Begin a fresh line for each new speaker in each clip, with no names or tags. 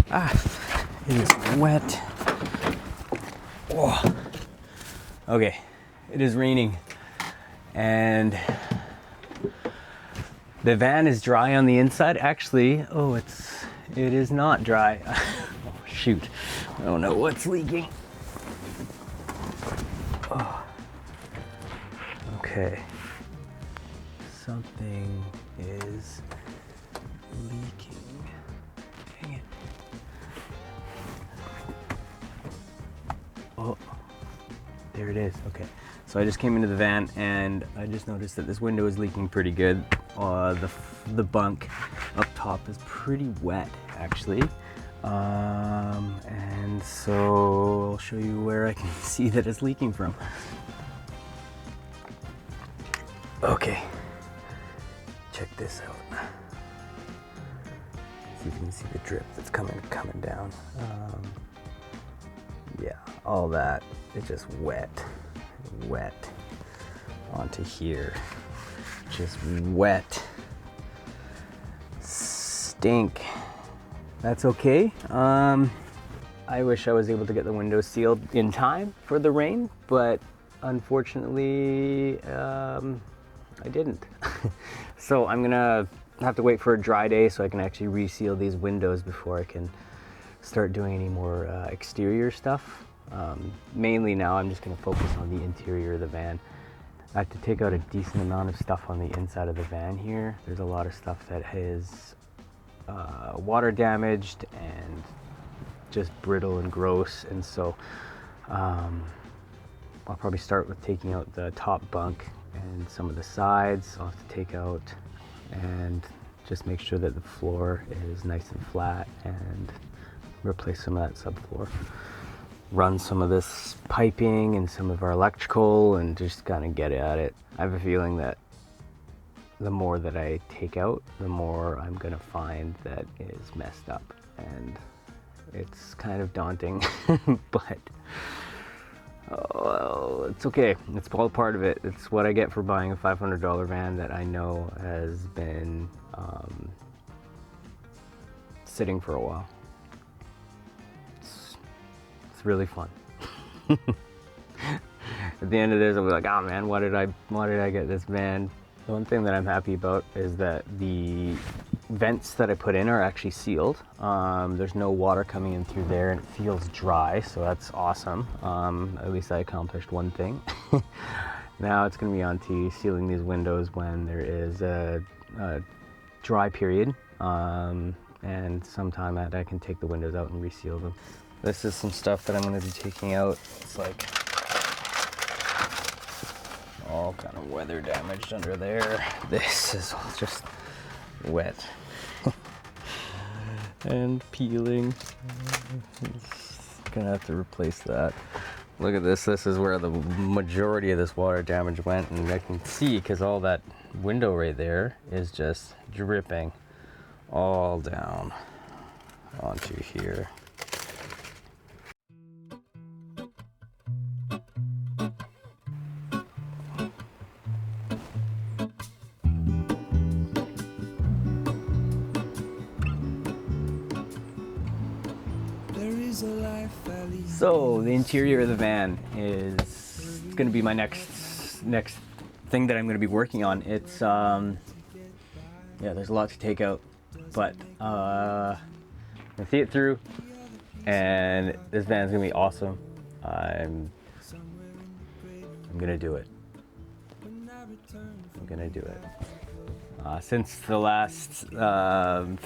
It is wet. Oh. Okay, it is raining and the van is dry on the inside. Actually, it is not dry. Oh, shoot, I don't know what's leaking. Oh. Okay, something is leaking. Dang it. Oh, there it is. Okay, so I just came into the van and I just noticed that this window is leaking pretty good. The bunk up top is pretty wet actually, and so I'll show you where I can see that it's leaking from. Okay, check this out. See if you can see the drip that's coming down. Yeah, all that is just wet onto here. Just wet. Stink. That's okay. I wish I was able to get the windows sealed in time for the rain, but unfortunately, I didn't. So I'm gonna have to wait for a dry day so I can actually reseal these windows before I can start doing any more exterior stuff. Mainly now I'm just gonna focus on the interior of the van. I have to take out a decent amount of stuff on the inside of the van here. There's a lot of stuff that is water damaged and just brittle and gross, and so I'll probably start with taking out the top bunk and some of the sides I'll have to take out, and just make sure that the floor is nice and flat and replace some of that subfloor. Run some of this piping and some of our electrical and just kind of get at it. I have a feeling that the more that I take out, the more I'm gonna find that is messed up, and it's kind of daunting, but oh, it's okay. It's all part of it. It's what I get for buying a $500 van that I know has been sitting for a while. It's really fun. At the end of this, I'll be like, oh man, why did I get this van? The one thing that I'm happy about is that the vents that I put in are actually sealed. There's no water coming in through there and it feels dry, so that's awesome. At least I accomplished one thing. Now it's gonna be on to sealing these windows when there is a dry period, and sometime I can take the windows out and reseal them. This is some stuff that I'm going to be taking out. It's like all kind of weather damaged under there. This is all just wet and peeling. Gonna have to replace that. Look at this. This is where the majority of this water damage went, and I can see because all that window right there is just dripping all down onto here. So the interior of the van is going to be my next thing that I'm going to be working on. It's yeah, there's a lot to take out, but I'm gonna see it through, and this van's gonna be awesome. I'm gonna do it. I'm gonna do it. Since the last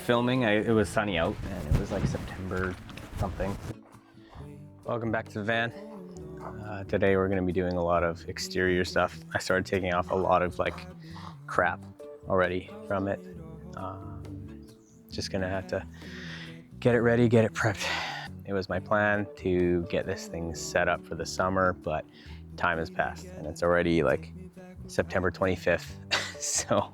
filming, it was sunny out, and it was like September something. Welcome back to the van. Today we're going to be doing a lot of exterior stuff. I started taking off a lot of like crap already from it. Just going to have to get it ready, get it prepped. It was my plan to get this thing set up for the summer, but time has passed and it's already like September 25th. So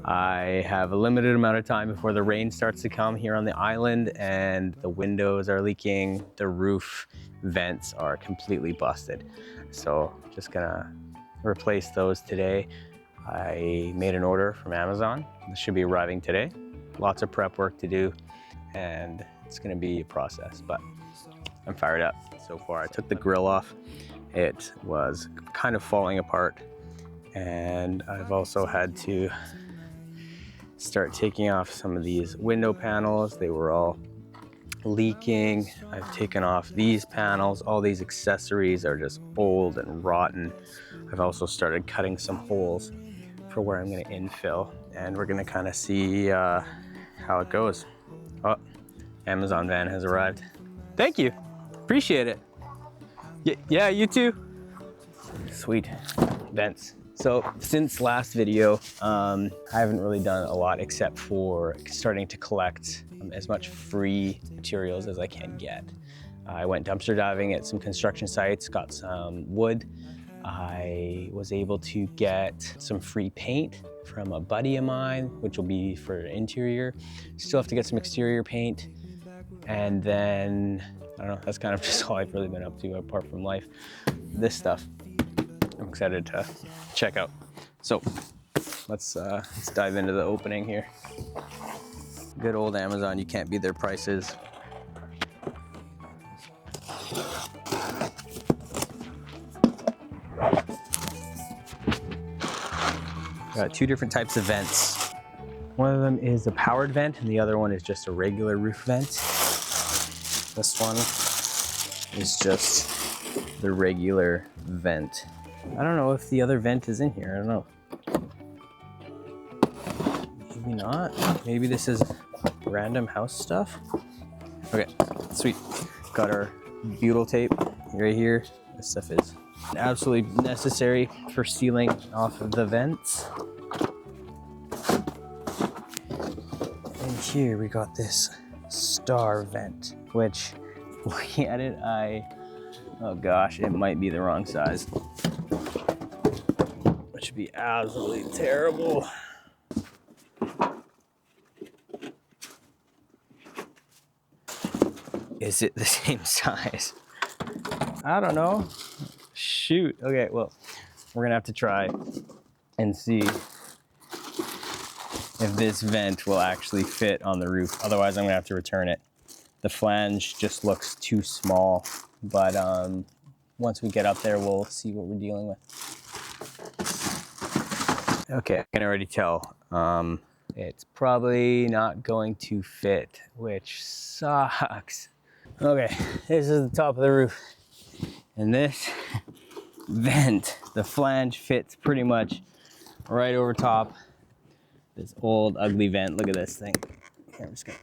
I have a limited amount of time before the rain starts to come here on the island, and the windows are leaking, the roof vents are completely busted. So just gonna replace those today. I made an order from Amazon. This should be arriving today. Lots of prep work to do, and It's gonna be a process, but I'm fired up so far. I took the grill off. It was kind of falling apart, and I've also had to start taking off some of these window panels. They were all leaking. I've taken off these panels. All these accessories are just old and rotten. I've also started cutting some holes for where I'm gonna infill, and we're gonna kind of see how it goes. Oh, Amazon van has arrived. Thank you, appreciate it. Yeah, you too. Sweet, vents. So since last video, I haven't really done a lot except for starting to collect as much free materials as I can get. I went dumpster diving at some construction sites, got some wood. I was able to get some free paint from a buddy of mine, which will be for interior. Still have to get some exterior paint. And then, I don't know, that's kind of just all I've really been up to apart from life. This stuff I'm excited to check out. So let's dive into the opening here. Good old Amazon, you can't beat their prices. Got two different types of vents. One of them is a powered vent and the other one is just a regular roof vent. This one is just the regular vent. I don't know if the other vent is in here, I don't know. Maybe not. Maybe this is random house stuff. Okay, sweet. Got our butyl tape right here. This stuff is absolutely necessary for sealing off of the vents. And here we got this star vent, which looking at it, oh gosh, it might be the wrong size. Which would be absolutely terrible. Is it the same size? I don't know. Shoot. Okay, well, we're gonna have to try and see if this vent will actually fit on the roof. Otherwise, I'm gonna have to return it. The flange just looks too small, but once we get up there, we'll see what we're dealing with. Okay, I can already tell it's probably not going to fit, which sucks. Okay, this is the top of the roof. And this vent, the flange fits pretty much right over top this old ugly vent. Look at this thing. Here, I'm just gonna.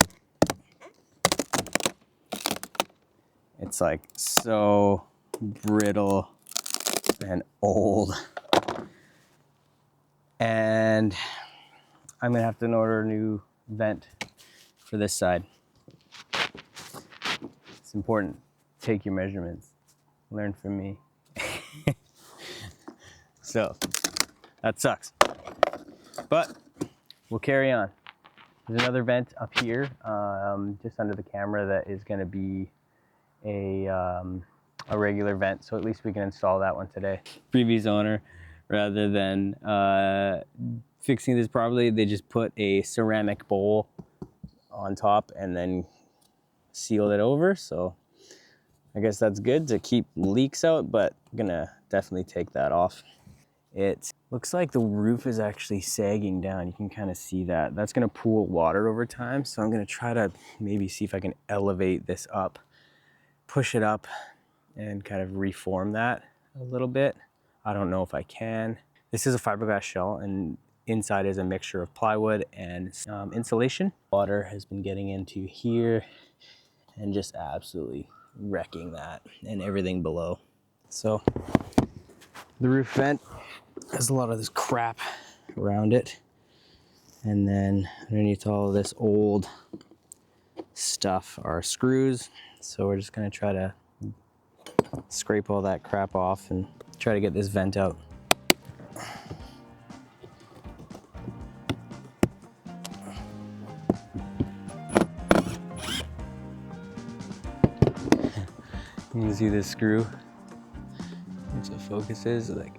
It's like so brittle and old. And I'm gonna have to order a new vent for this side. It's important. Take your measurements. Learn from me. So that sucks, but we'll carry on. There's another vent up here, just under the camera, that is going to be a regular vent. So at least we can install that one today. Previous owner, rather than fixing this properly, they just put a ceramic bowl on top and then sealed it over. So I guess that's good to keep leaks out, but I'm gonna definitely take that off. It looks like the roof is actually sagging down. You can kind of see that. That's gonna pool water over time. So I'm gonna try to maybe see if I can elevate this up, push it up, and kind of reform that a little bit. I don't know if I can. This is a fiberglass shell, and inside is a mixture of plywood and insulation. Water has been getting into here and just absolutely wrecking that and everything below. So the roof vent has a lot of this crap around it, and then underneath all of this old stuff are screws. So we're just gonna try to scrape all that crap off and try to get this vent out. You can see this screw, which the focus is, like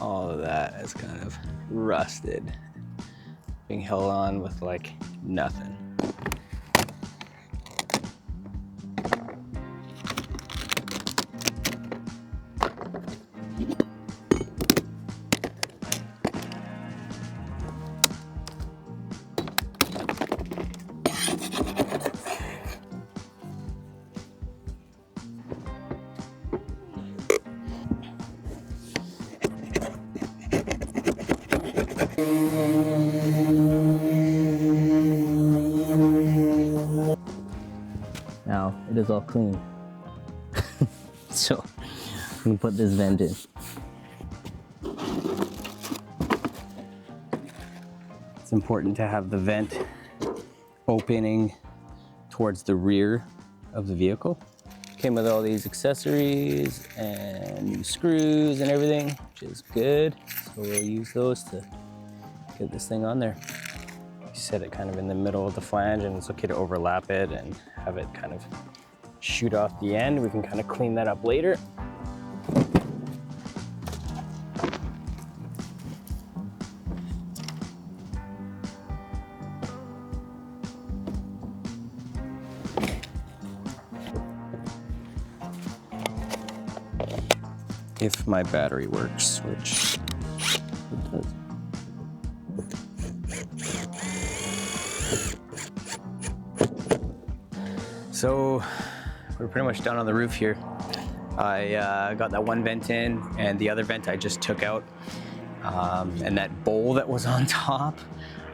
all of that is kind of rusted, being held on with like nothing. Now it is all clean. So I'm gonna put this vent in. It's important to have the vent opening towards the rear of the vehicle. Came with all these accessories and new screws and everything, which is good. So we'll use those to get this thing on there. You set it kind of in the middle of the flange, and it's okay to overlap it and have it kind of shoot off the end. We can kind of clean that up later. If my battery works, which it does. So we're pretty much done on the roof here. I got that one vent in, and the other vent I just took out. And that bowl that was on top,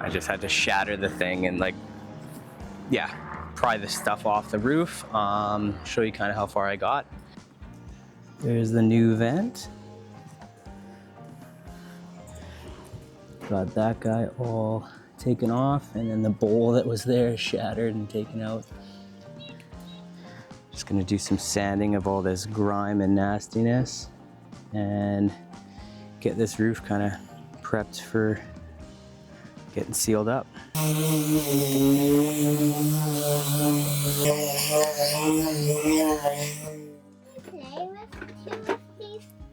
I just had to shatter the thing and pry the stuff off the roof. Show you kind of how far I got. There's the new vent. Got that guy all taken off, and then the bowl that was there shattered and taken out. Just gonna do some sanding of all this grime and nastiness and get this roof kind of prepped for getting sealed up.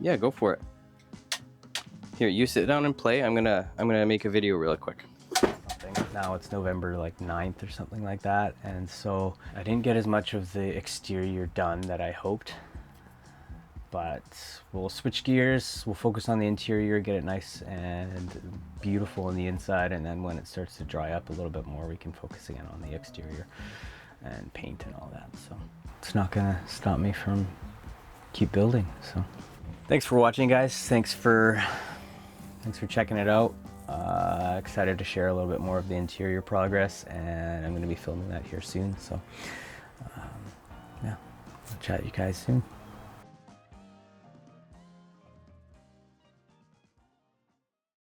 Yeah, go for it. Here, you sit down and play. I'm gonna make a video really quick. Now it's November like 9th or something like that, and so I didn't get as much of the exterior done that I hoped, but we'll switch gears. We'll focus on the interior, get it nice and beautiful on the inside, and then when it starts to dry up a little bit more, we can focus again on the exterior and paint and all that. So it's not gonna stop me from keep building. So thanks for watching, guys. Thanks for checking it out. Excited to share a little bit more of the interior progress, and I'm going to be filming that here soon. So yeah, I'll chat to you guys soon.